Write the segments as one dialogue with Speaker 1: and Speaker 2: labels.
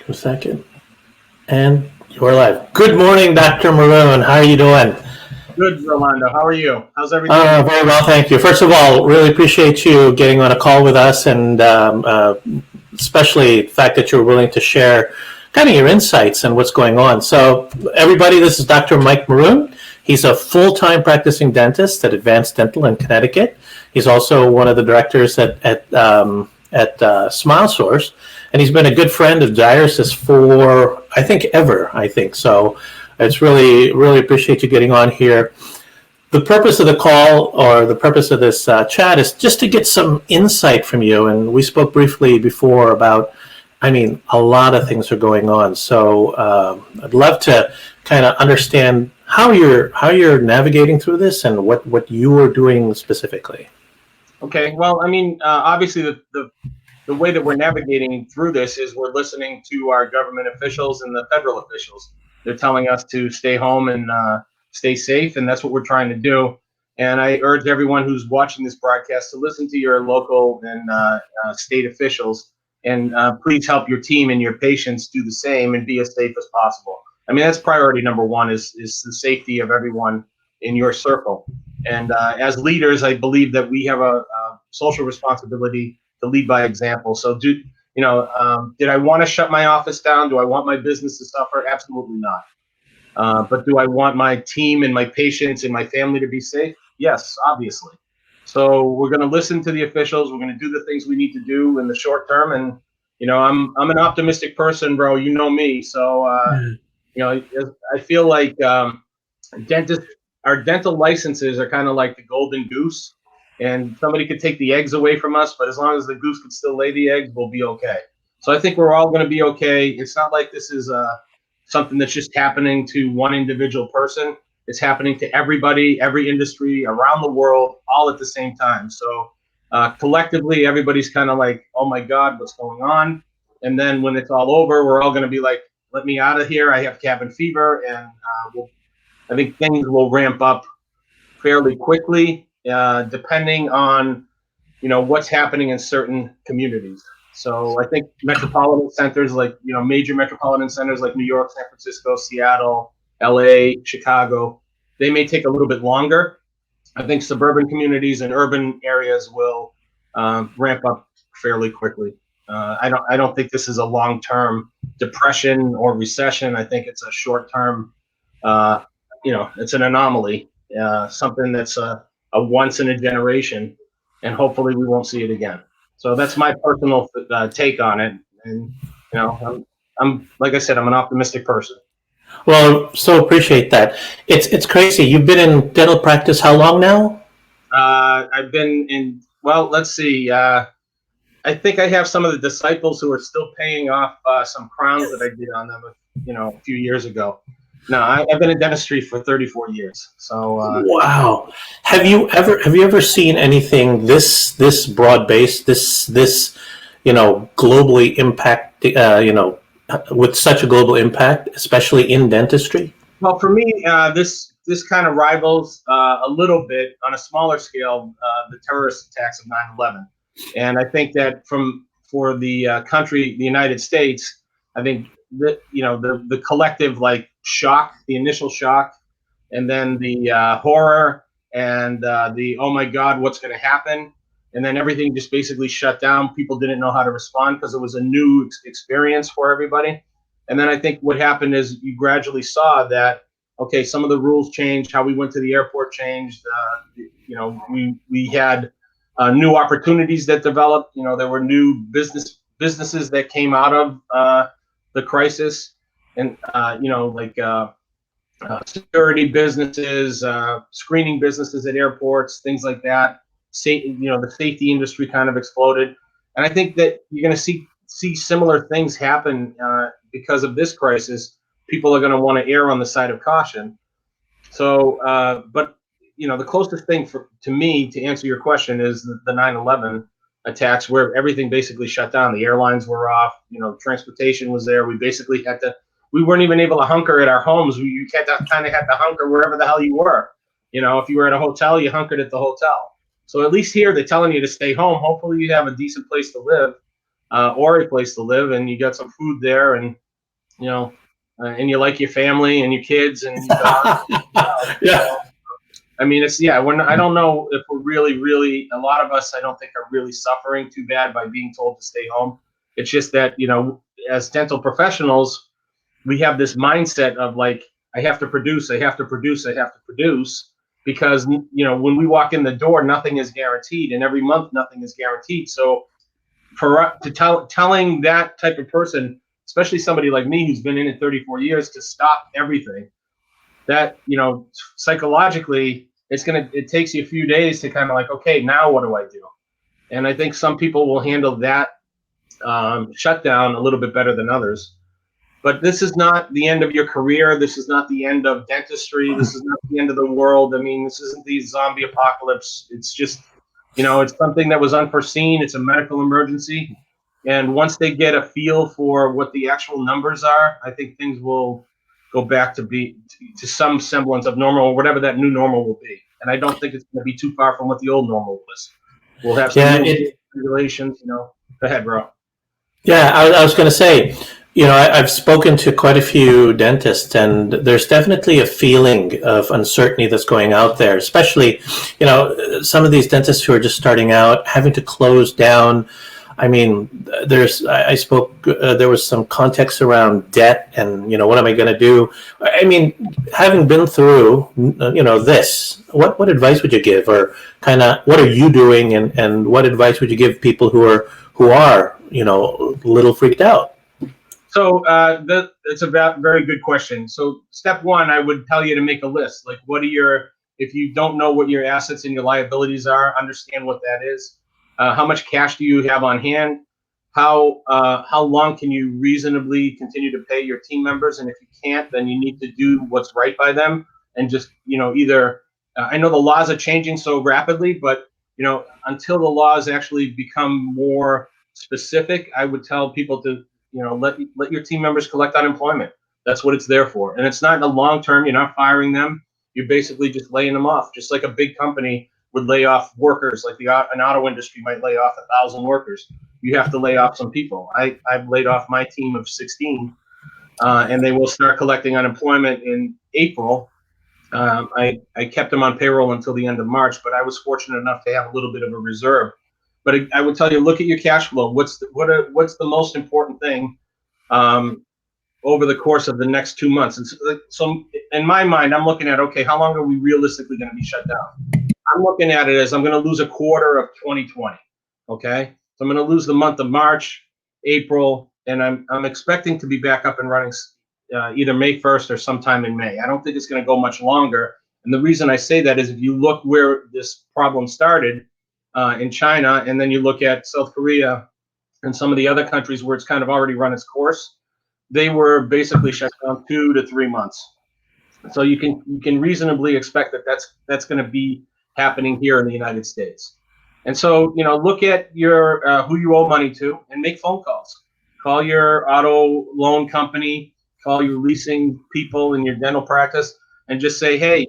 Speaker 1: A second. And you're live. Good morning, Dr. Maroon. How are you doing?
Speaker 2: Good, Rolando. How are you? How's everything?
Speaker 1: Very well, thank you. First of all, really appreciate you getting on a call with us, and especially the fact that you're willing to share kind of your insights and what's going on. So, everybody, this is Dr. Mike Maroon. He's a full-time practicing dentist at Advanced Dental in Connecticut. He's also one of the directors at Smile Source, and he's been a good friend of Zyris for I think so. It's really appreciate you getting on here. The purpose of the call, or the purpose of this chat, is just to get some insight from you. And we spoke briefly before about, a lot of things are going on. So I'd love to kind of understand how you're navigating through this and what you are doing specifically.
Speaker 2: Okay. Well, obviously the way that we're navigating through this is we're listening to our government officials and the federal officials. They're telling us to stay home and stay safe, and that's what we're trying to do. And I urge everyone who's watching this broadcast to listen to your local and state officials, and please help your team and your patients do the same and be as safe as possible. That's priority number one, is the safety of everyone in your circle. And as leaders, I believe that we have a social responsibility to lead by example. So did I want to shut my office down? Do I want my business to suffer? Absolutely not. But do I want my team and my patients and my family to be safe? Yes, obviously. So we're going to listen to the officials. We're going to do the things we need to do in the short term. And, I'm an optimistic person, bro. You know me. So, I feel like our dental licenses are kind of like the golden goose. And somebody could take the eggs away from us, but as long as the goose could still lay the eggs, we'll be okay. So I think we're all going to be okay. It's not like this is something that's just happening to one individual person. It's happening to everybody, every industry around the world, all at the same time. So collectively, everybody's kind of like, oh my God, what's going on? And then when it's all over, we're all going to be like, let me out of here. I have cabin fever. And I think things will ramp up fairly quickly. Depending on, what's happening in certain communities. So I think metropolitan centers major metropolitan centers like New York, San Francisco, Seattle, LA, Chicago, they may take a little bit longer. I think suburban communities and urban areas will ramp up fairly quickly. I don't think this is a long-term depression or recession. I think it's a short-term, it's an anomaly, something that's a once in a generation, and hopefully we won't see it again. So that's my personal take on it. And I'm like I said, I'm an optimistic person.
Speaker 1: Well, so appreciate that. It's crazy. You've been in dental practice how long now?
Speaker 2: I've been in. Well, let's see. I think I have some of the disciples who are still paying off some crowns that I did on them, a few years ago. No, I've been in dentistry for 34 years. So
Speaker 1: wow. Have you ever seen anything this broad based, this globally impact, with such a global impact, especially in dentistry?
Speaker 2: Well, for me, this kind of rivals a little bit on a smaller scale the terrorist attacks of 9/11, and I think that for the country, the United States, I think that the collective shock, the initial shock, and then the horror and the oh my God, what's going to happen, and then everything just basically shut down. People didn't know how to respond because it was a new experience for everybody. And then I think what happened is you gradually saw that, okay, some of the rules changed, how we went to the airport changed. We had new opportunities that developed. There were new businesses that came out of the crisis, and security businesses, screening businesses at airports, things like that. The safety industry kind of exploded, and I think that you're going to see similar things happen because of this crisis. People are going to want to err on the side of caution. So, but the closest thing to me to answer your question is the 9/11 attacks, where everything basically shut down. The airlines were off. Transportation was there. We basically we weren't even able to hunker at our homes. You kind of had to hunker wherever the hell you were. If you were at a hotel, you hunkered at the hotel. So at least here, they're telling you to stay home. Hopefully you have a decent place to live. or a place to live, and you got some food there, and and you like your family and your kids and your dog.
Speaker 1: Yeah.
Speaker 2: I mean, I don't know if we're really, a lot of us, I don't think are really suffering too bad by being told to stay home. It's just that, as dental professionals, we have this mindset of like, I have to produce, I have to produce, I have to produce, because, when we walk in the door, nothing is guaranteed, and every month nothing is guaranteed. So telling that type of person, especially somebody like me who's been in it 34 years, to stop everything, that psychologically it takes you a few days to kind of like, okay, now what do I do? And I think some people will handle that shutdown a little bit better than others. But this is not the end of your career. This is not the end of dentistry. This is not the end of the world. I mean, this isn't the zombie apocalypse. It's just, it's something that was unforeseen. It's a medical emergency. And once they get a feel for what the actual numbers are, I think things will go back to some semblance of normal, or whatever that new normal will be. And I don't think it's going to be too far from what the old normal was. We'll have some new regulations. Go ahead, bro.
Speaker 1: Yeah, I was going to say, I've spoken to quite a few dentists, and there's definitely a feeling of uncertainty that's going out there, especially, some of these dentists who are just starting out, having to close down. I mean, I spoke, there was some context around debt and, what am I going to do? I mean, having been through, this, what advice would you give, or kind of what are you doing, and what advice would you give people who are, a little freaked out?
Speaker 2: So it's a very good question. So step one, I would tell you to make a list. Like, if you don't know what your assets and your liabilities are, understand what that is. How much cash do you have on hand? How long can you reasonably continue to pay your team members? And if you can't, then you need to do what's right by them. And just, either, I know the laws are changing so rapidly, but, until the laws actually become more specific, I would tell people to, let your team members collect unemployment. That's what it's there for. And it's not in the long term. You're not firing them. You're basically just laying them off, just like a big company would lay off workers, like an auto industry might lay off 1,000 workers. You have to lay off some people. I've laid off my team of 16, and they will start collecting unemployment in April. I kept them on payroll until the end of March, but I was fortunate enough to have a little bit of a reserve. But I would tell you, look at your cash flow. What's the most important thing over the course of the next 2 months? And so in my mind, I'm looking at, okay, how long are we realistically going to be shut down? I'm looking at it as I'm going to lose a quarter of 2020. Okay, so I'm going to lose the month of March, April, and I'm expecting to be back up and running either May 1st or sometime in May. I don't think it's going to go much longer. And the reason I say that is if you look where this problem started in China, and then you look at South Korea and some of the other countries where it's kind of already run its course, they were basically shut down 2 to 3 months. So you can reasonably expect that that's going to be happening here in the United States. And so, look at your who you owe money to and make phone calls. Call your auto loan company, call your leasing people in your dental practice, and just say, hey,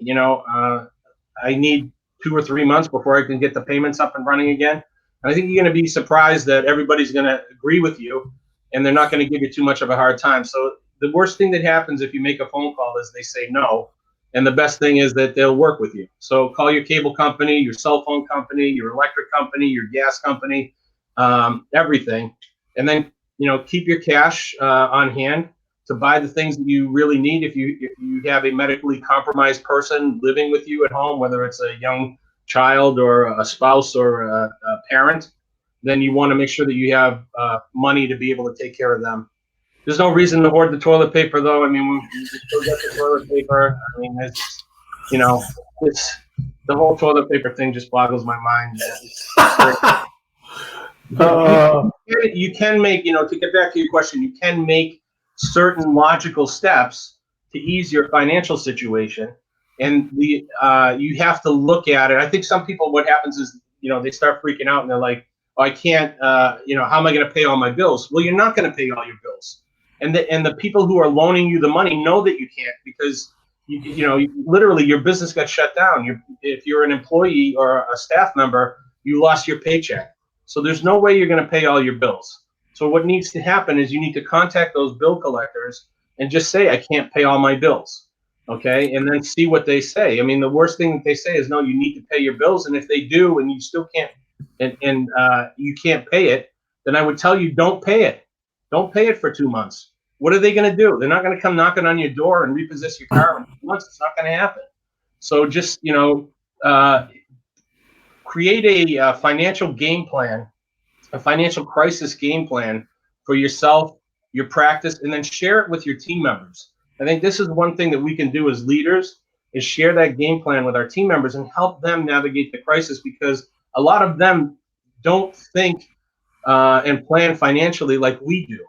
Speaker 2: I need 2 or 3 months before I can get the payments up and running again. And I think you're going to be surprised that everybody's going to agree with you, and they're not going to give you too much of a hard time. So the worst thing that happens if you make a phone call is they say no. And the best thing is that they'll work with you. So call your cable company, your cell phone company, your electric company, your gas company, everything. And then, keep your cash on hand to buy the things that you really need. If you have a medically compromised person living with you at home, whether it's a young child or a spouse or a parent, then you want to make sure that you have money to be able to take care of them. There's no reason to hoard the toilet paper, though. I mean, we still get the toilet paper. I mean, it's the whole toilet paper thing just boggles my mind. You can make, to get back to your question, you can make certain logical steps to ease your financial situation, and you have to look at it. I think some people, what happens is, they start freaking out and they're like, oh, I can't, how am I going to pay all my bills? Well, you're not going to pay all your bills. And the people who are loaning you the money know that you can't, because literally your business got shut down. If you're an employee or a staff member, you lost your paycheck. So there's no way you're going to pay all your bills. So what needs to happen is you need to contact those bill collectors and just say, I can't pay all my bills. Okay. And then see what they say. I mean, the worst thing that they say is, no, you need to pay your bills. And if they do, and you still can't, and you can't pay it, then I would tell you, don't pay it. Don't pay it for 2 months. What are they going to do? They're not going to come knocking on your door and repossess your car in 2 months. It's not going to happen. So just, create a financial game plan, a financial crisis game plan for yourself, your practice, and then share it with your team members. I think this is one thing that we can do as leaders, is share that game plan with our team members and help them navigate the crisis, because a lot of them don't think and plan financially like we do.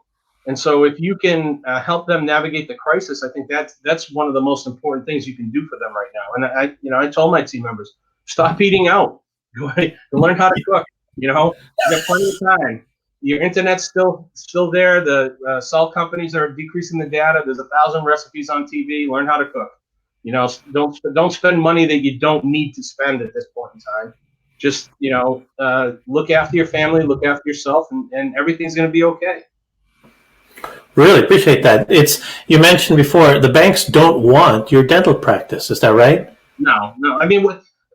Speaker 2: And so if you can help them navigate the crisis, I think that's one of the most important things you can do for them right now. And I told my team members, stop eating out, go learn how to cook. You got plenty of time. Your internet's still there. The salt companies are decreasing the data. There's 1,000 recipes on TV. Learn how to cook. Don't spend money that you don't need to spend at this point in time. Just look after your family, look after yourself, and everything's going to be okay.
Speaker 1: Really appreciate that. You mentioned before, the banks don't want your dental practice. Is that right?
Speaker 2: No. I mean,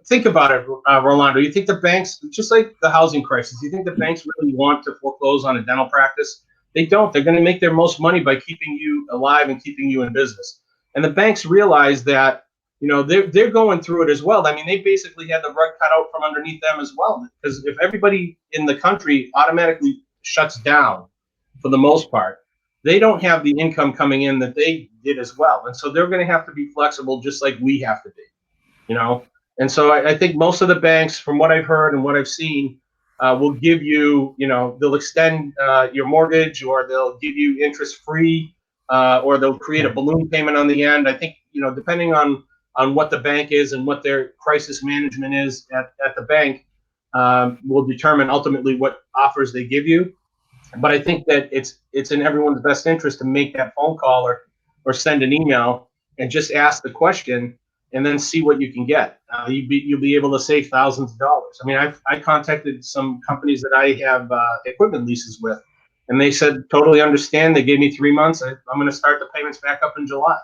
Speaker 2: think about it, Rolando. You think the banks, just like the housing crisis, you think the banks really want to foreclose on a dental practice? They don't. They're going to make their most money by keeping you alive and keeping you in business. And the banks realize that, they're going through it as well. I mean, they basically had the rug cut out from underneath them as well. Because if everybody in the country automatically shuts down, for the most part, they don't have the income coming in that they did as well. And so they're going to have to be flexible, just like we have to be, And so I think most of the banks, from what I've heard and what I've seen, will give you, they'll extend your mortgage, or they'll give you interest free, or they'll create a balloon payment on the end. I think, depending on what the bank is and what their crisis management is at the bank, will determine ultimately what offers they give you. But I think that it's in everyone's best interest to make that phone call or send an email and just ask the question, and then see what you can get. You'll be able to save thousands of dollars. I mean, I contacted some companies that I have equipment leases with, and they said, totally understand. They gave me 3 months. I'm going to start the payments back up in July.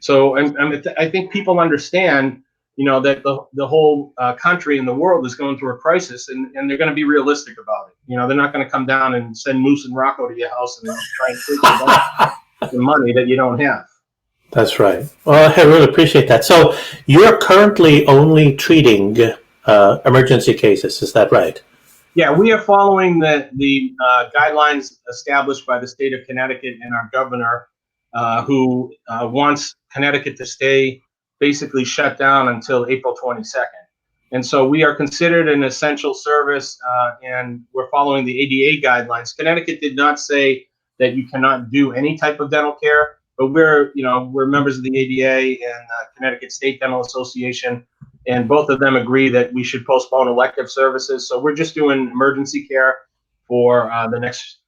Speaker 2: So I think people understand, that the whole country and the world is going through a crisis, and they're going to be realistic about it. They're not going to come down and send Moose and Rocco to your house and try and take the money that you don't have.
Speaker 1: That's right. Well, I really appreciate that. So you're currently only treating emergency cases, is that right?
Speaker 2: Yeah, we are following the guidelines established by the state of Connecticut and our governor, who wants Connecticut to stay basically shut down until April 22nd. And so we are considered an essential service, and we're following the ADA guidelines. Connecticut did not say that you cannot do any type of dental care, but we're members of the ADA and Connecticut State Dental Association, and both of them agree that we should postpone elective services. So we're just doing emergency care for the next,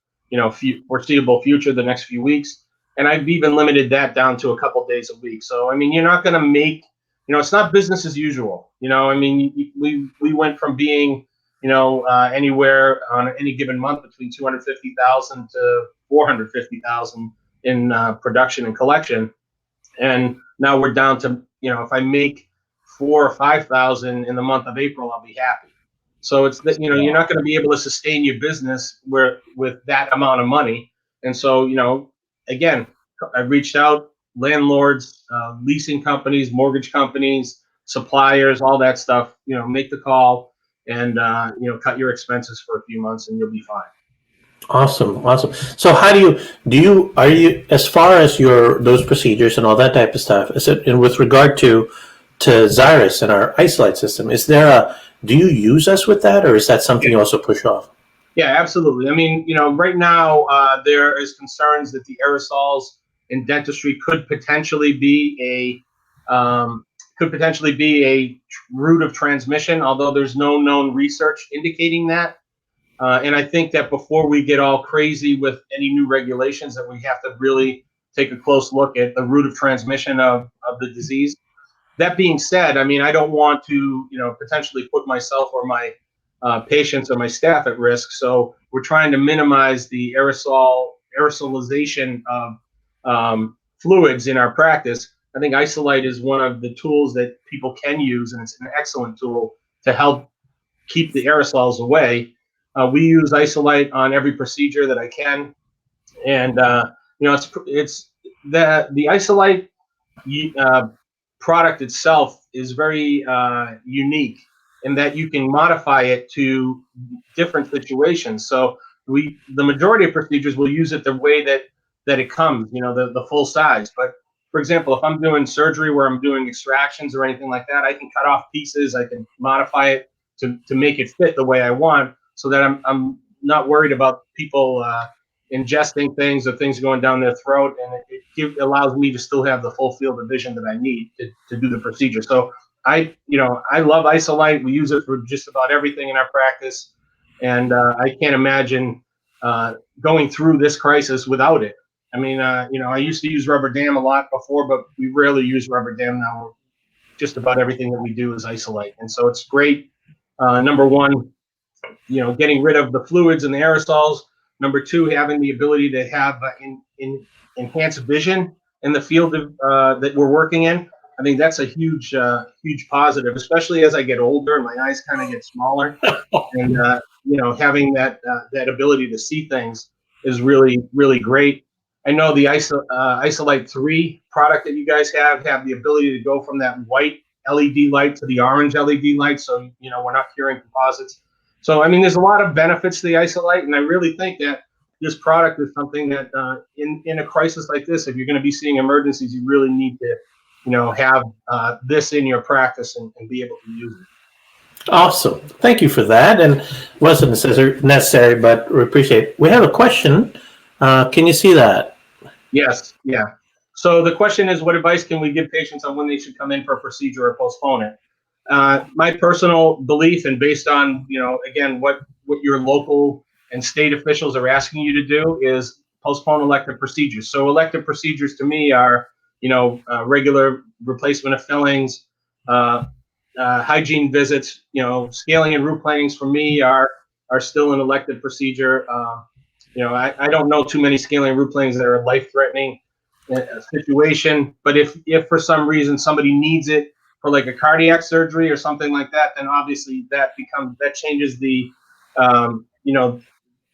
Speaker 2: foreseeable future, the next few weeks. And I've even limited that down to a couple days a week. So, I mean, you're not going to make, it's not business as usual. I mean, we went from being, anywhere on any given month between 250,000 to 450,000 in production and collection. And now we're down to, if I make 4,000 or 5,000 in the month of April, I'll be happy. So it's that, you're not going to be able to sustain your business with that amount of money. And so, again, I've reached out, landlords, leasing companies, mortgage companies, suppliers, all that stuff, make the call and, cut your expenses for a few months and you'll be fine.
Speaker 1: Awesome. So how are you, as far as those procedures and all that type of stuff, is it, and with regard to Zyris and our Isolite system, do you use us with that, or is that something you also push off?
Speaker 2: Yeah, absolutely. I mean, right now there is concerns that the aerosols in dentistry could potentially be a route of transmission, although there's no known research indicating that. And I think that before we get all crazy with any new regulations, that we have to really take a close look at the route of transmission of the disease. That being said, I mean, I don't want to, potentially put myself or my patients or my staff at risk. So we're trying to minimize the aerosolization of fluids in our practice. I think Isolite is one of the tools that people can use, and it's an excellent tool to help keep the aerosols away. We use Isolite on every procedure that I can, and it's the Isolite uh, product itself is very unique in that you can modify it to different situations. So the majority of procedures will use it the way that it comes, the full size. But for example, if I'm doing surgery where I'm doing extractions or anything like that, I can cut off pieces. I can modify it to make it fit the way I want, so that I'm not worried about people ingesting things or things going down their throat, and it allows me to still have the full field of vision that I need to do the procedure. So I love Isolite. We use it for just about everything in our practice, and I can't imagine going through this crisis without it. I mean, I used to use rubber dam a lot before, but we rarely use rubber dam now. Just about everything that we do is Isolite, and so it's great. Number one, getting rid of the fluids and the aerosols. Number two, having the ability to have enhanced vision in the field that we're working in. I think that's a huge positive, especially as I get older and my eyes kind of get smaller. And having that ability to see things is really, really great. I know the Isolite 3 product that you guys have the ability to go from that white LED light to the orange LED light, so we're not curing composites. So I mean, there's a lot of benefits to the Isolite, and I really think that this product is something that in a crisis like this, if you're going to be seeing emergencies, you really need to have this in your practice and be able to use it.
Speaker 1: Awesome. Thank you for that. And wasn't necessary, but we appreciate it. We have a question. Can you see that?
Speaker 2: Yes. Yeah. So the question is, what advice can we give patients on when they should come in for a procedure or postpone it? My personal belief, and based on, again, what your local and state officials are asking you to do, is postpone elective procedures. So elective procedures to me are, regular replacement of fillings, hygiene visits, scaling and root planings for me are still an elective procedure. I don't know too many scaling and root planings that are life-threatening situation, but if for some reason somebody needs it for like a cardiac surgery or something like that, then obviously that changes the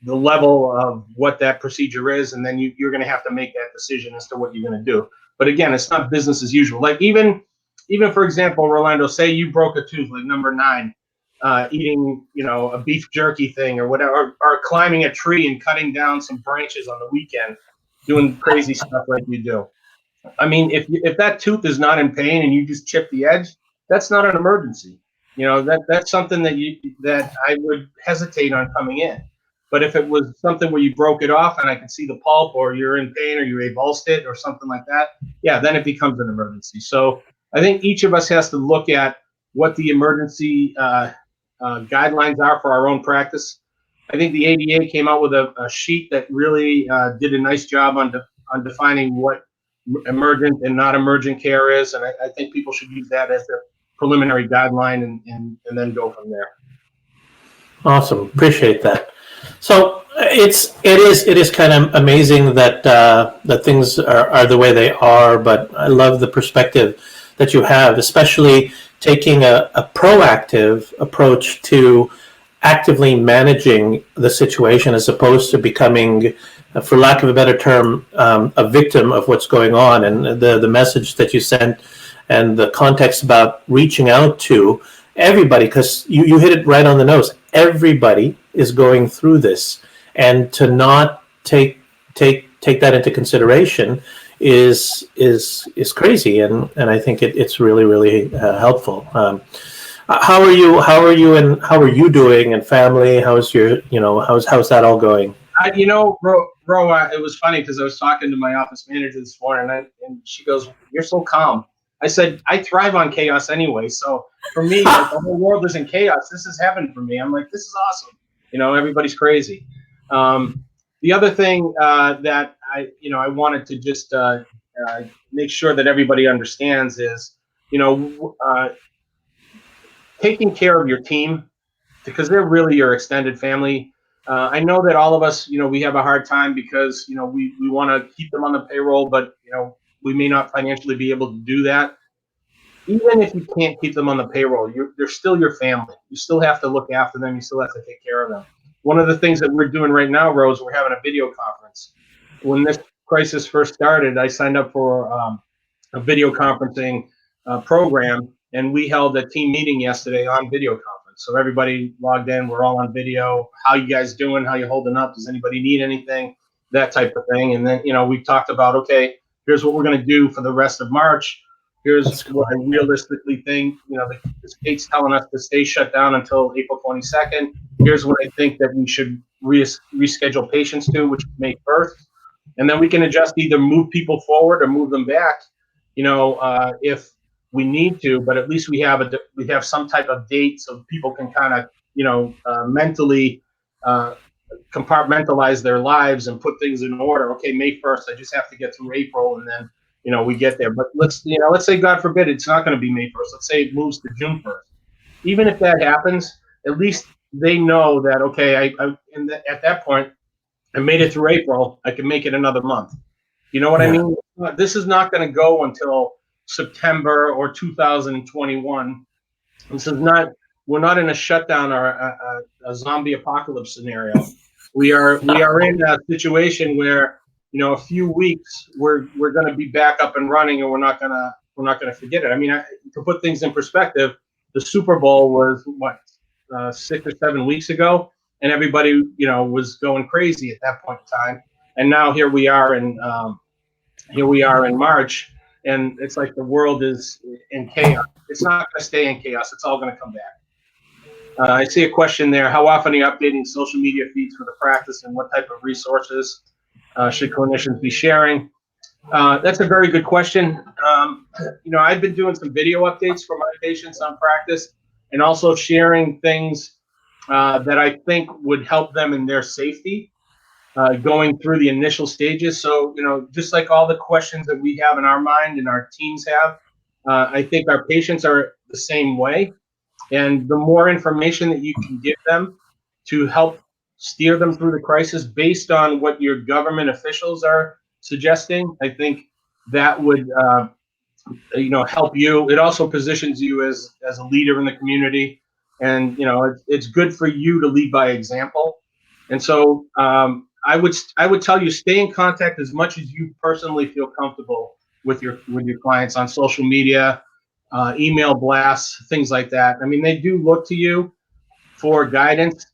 Speaker 2: the level of what that procedure is, and then you're going to have to make that decision as to what you're going to do. But again, it's not business as usual. Like even for example, Rolando, say you broke a tooth, like number 9, eating a beef jerky thing or whatever, or climbing a tree and cutting down some branches on the weekend, doing crazy stuff like you do. I mean, if that tooth is not in pain and you just chip the edge, that's not an emergency. That's something that I would hesitate on coming in. But if it was something where you broke it off and I could see the pulp, or you're in pain, or you avulsed it or something like that, yeah, then it becomes an emergency. So I think each of us has to look at what the emergency guidelines are for our own practice. I think the ADA came out with a sheet that really did a nice job on defining what emergent and not emergent care is, and I think people should use that as their preliminary guideline and then go from there.
Speaker 1: Awesome. Appreciate that. So it is kind of amazing that that things are the way they are, but I love the perspective that you have, especially taking a proactive approach to actively managing the situation as opposed to becoming, for lack of a better term, a victim of what's going on. And the message that you sent and the context about reaching out to everybody, because you hit it right on the nose. Everybody is going through this, and to not take that into consideration is crazy, and I think it's really helpful. How are you and how are you doing, and family? How's your how's that all going?
Speaker 2: Ro, it was funny because I was talking to my office manager this morning, and she goes, "You're so calm." I said, "I thrive on chaos anyway. So for me, like, the whole world is in chaos. This is heaven for me." I'm like, "This is awesome." Everybody's crazy. The other thing that I wanted to just make sure that everybody understands is, taking care of your team because they're really your extended family. I know that all of us, we have a hard time because, we want to keep them on the payroll, but, we may not financially be able to do that. Even if you can't keep them on the payroll, they're still your family. You still have to look after them. You still have to take care of them. One of the things that we're doing right now, Rose, we're having a video conference. When this crisis first started, I signed up for a video conferencing program, and we held a team meeting yesterday on video conference. So everybody logged in. We're all on video. How you guys doing? How you holding up? Does anybody need anything? That type of thing. And then, we talked about, okay, here's what we're going to do for the rest of March. Here's what I realistically think. The state's telling us to stay shut down until April 22nd. Here's what I think that we should reschedule patients to, which is May 1st. And then we can adjust, either move people forward or move them back, if we need to. But at least we have some type of date so people can kind of, mentally compartmentalize their lives and put things in order. Okay, May 1st, I just have to get through April, and then we get there. But let's say, God forbid, it's not going to be May 1st. Let's say it moves to June 1st. Even if that happens, at least they know that, okay, at that point, I made it through April. I can make it another month. You know what I mean? This is not going to go until September or 2021. We're not in a shutdown or a zombie apocalypse scenario. We are in a situation where, a few weeks we're going to be back up and running, and we're not going to forget it. I mean, to put things in perspective, the Super Bowl was 6 or 7 weeks ago, and everybody was going crazy at that point in time. And now here we are in March, and it's like the world is in chaos. It's not going to stay in chaos. It's all going to come back. I see a question there. How often are you updating social media feeds for the practice, and what type of resources should clinicians be sharing? That's a very good question. I've been doing some video updates for my patients on practice, and also sharing things that I think would help them in their safety going through the initial stages. So, just like all the questions that we have in our mind and our teams have, I think our patients are the same way. And the more information that you can give them to help steer them through the crisis based on what your government officials are suggesting, I think that would help you. It also positions you as a leader in the community, and it's good for you to lead by example. And so I would tell you, stay in contact as much as you personally feel comfortable with your clients on social media, email blasts, things like that. I mean, they do look to you for guidance,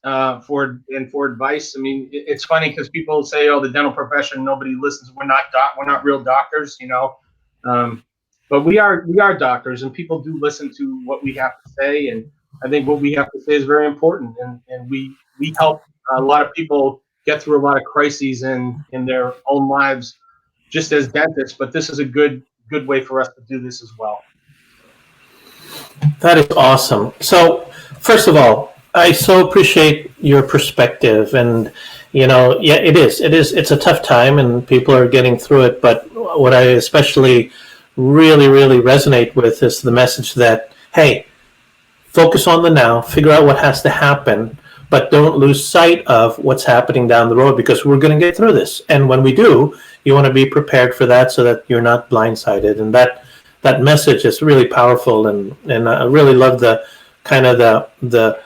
Speaker 2: for advice. I mean, it's funny because people say, "Oh, the dental profession, nobody listens. We're not real doctors," but we are doctors, and people do listen to what we have to say. And I think what we have to say is very important, and we help a lot of people get through a lot of crises in their own lives, just as dentists. But this is a good way for us to do this as well.
Speaker 1: That is awesome. So, first of all, I so appreciate your perspective, and it's a tough time, and people are getting through it. But what I especially really, really resonate with is the message that, hey, focus on the now, figure out what has to happen, but don't lose sight of what's happening down the road, because we're going to get through this. And when we do, you want to be prepared for that so that you're not blindsided. And that message is really powerful, and I really love the kind of the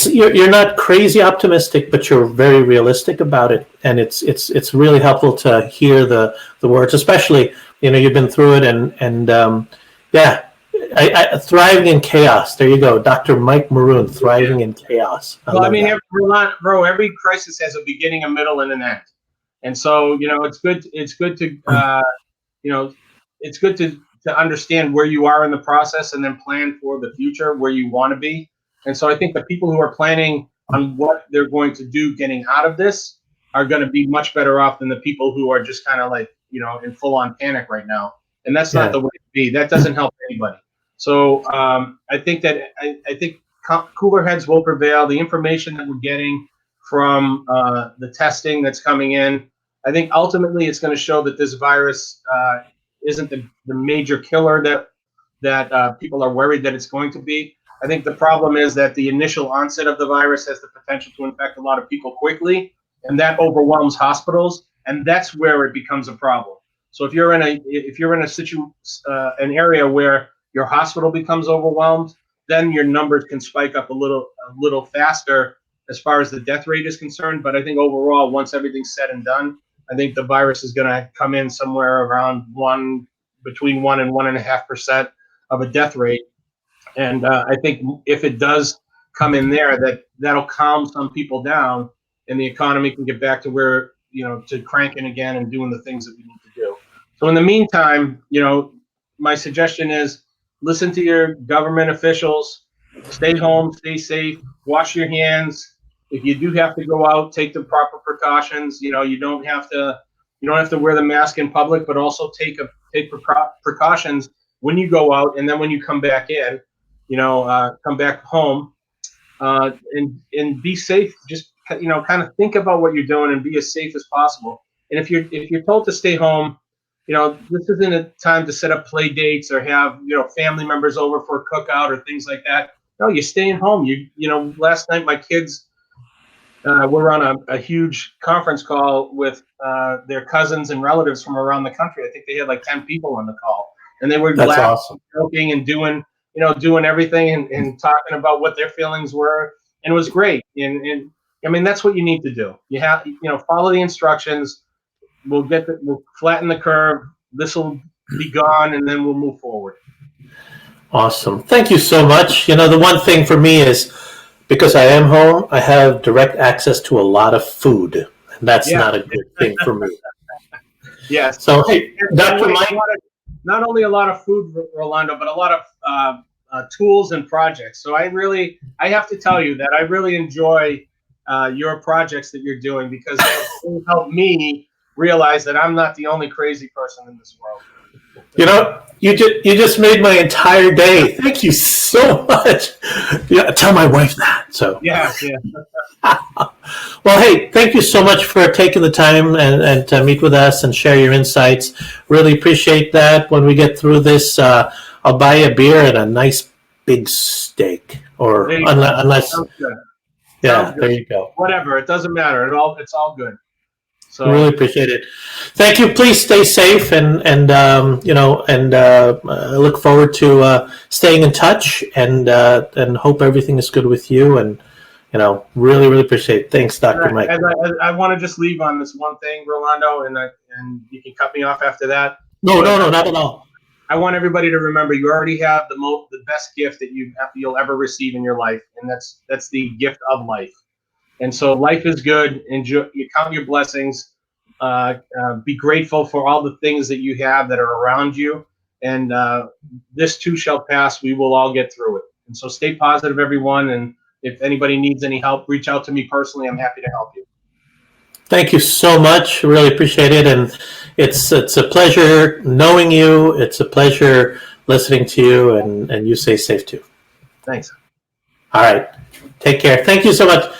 Speaker 1: you're not crazy optimistic, but you're very realistic about it, and it's really helpful to hear the words, especially you've been through it, and I thriving in chaos. There you go, Dr. Mike Maroon, thriving in chaos.
Speaker 2: Every crisis has a beginning, a middle, and an end, and so it's good to understand where you are in the process, and then plan for the future where you want to be. And so I think the people who are planning on what they're going to do getting out of this are going to be much better off than the people who are just kind of like, in full on panic right now. And that's not the way to be. That doesn't help anybody. So I think cooler heads will prevail. The information that we're getting from the testing that's coming in, I think ultimately it's going to show that this virus isn't the major killer that people are worried that it's going to be. I think the problem is that the initial onset of the virus has the potential to infect a lot of people quickly, and that overwhelms hospitals, and that's where it becomes a problem. So if you're in an area where your hospital becomes overwhelmed, then your numbers can spike up a little faster as far as the death rate is concerned. But I think overall, once everything's said and done, I think the virus is going to come in somewhere around between 1 and 1.5% of a death rate. And I think if it does come in there, that'll calm some people down, and the economy can get back to where, to cranking again and doing the things that we need to do. So in the meantime, my suggestion is listen to your government officials, stay home, stay safe, wash your hands. If you do have to go out, take the proper precautions. You don't have to wear the mask in public, but also take precautions when you go out, and then when you come back in, come back home, and be safe. Just kind of think about what you're doing and be as safe as possible. And if you're told to stay home, this isn't a time to set up play dates or have family members over for a cookout or things like that. No, you're staying home. Last night my kids were on a huge conference call with their cousins and relatives from around the country. I think they had like 10 people on the call, and they were laughing,
Speaker 1: awesome.
Speaker 2: joking, and doing everything and talking about what their feelings were, and it was great. And I mean, that's what you need to do. You have follow the instructions. We'll flatten the curve. This will be gone, and then we'll move forward.
Speaker 1: Awesome. Thank you so much. The one thing for me is, because I am home, I have direct access to a lot of food, and that's not a good thing for me.
Speaker 2: Yes.
Speaker 1: So, hey, Dr. Mike.
Speaker 2: Not only a lot of food, Rolando, but a lot of tools and projects. So I have to tell you that I really enjoy your projects that you're doing, because they help me realize that I'm not the only crazy person in this world.
Speaker 1: You just made my entire day. Thank you so much. Yeah, tell my wife that. So
Speaker 2: yeah.
Speaker 1: Well, hey, thank you so much for taking the time and to meet with us and share your insights. Really appreciate that. When we get through this, I'll buy you a beer and a nice big steak, or unless. Yeah, there you go.
Speaker 2: Whatever, it doesn't matter. It's all good. So
Speaker 1: really appreciate it. Thank you. Please stay safe, and look forward to staying in touch, and hope everything is good with you. And really, really appreciate it. Thanks, Dr. Mike.
Speaker 2: I want to just leave on this one thing, Rolando, and you can cut me off after that.
Speaker 1: No, not at all.
Speaker 2: I want everybody to remember you already have the best gift that you'll ever receive in your life, and that's the gift of life. And so life is good. Enjoy. You count your blessings. Be grateful for all the things that you have that are around you. And this too shall pass. We will all get through it. And so stay positive, everyone. And if anybody needs any help, reach out to me personally. I'm happy to help you.
Speaker 1: Thank you so much. Really appreciate it. And it's a pleasure knowing you. It's a pleasure listening to you, and you stay safe too.
Speaker 2: Thanks.
Speaker 1: All right. Take care. Thank you so much.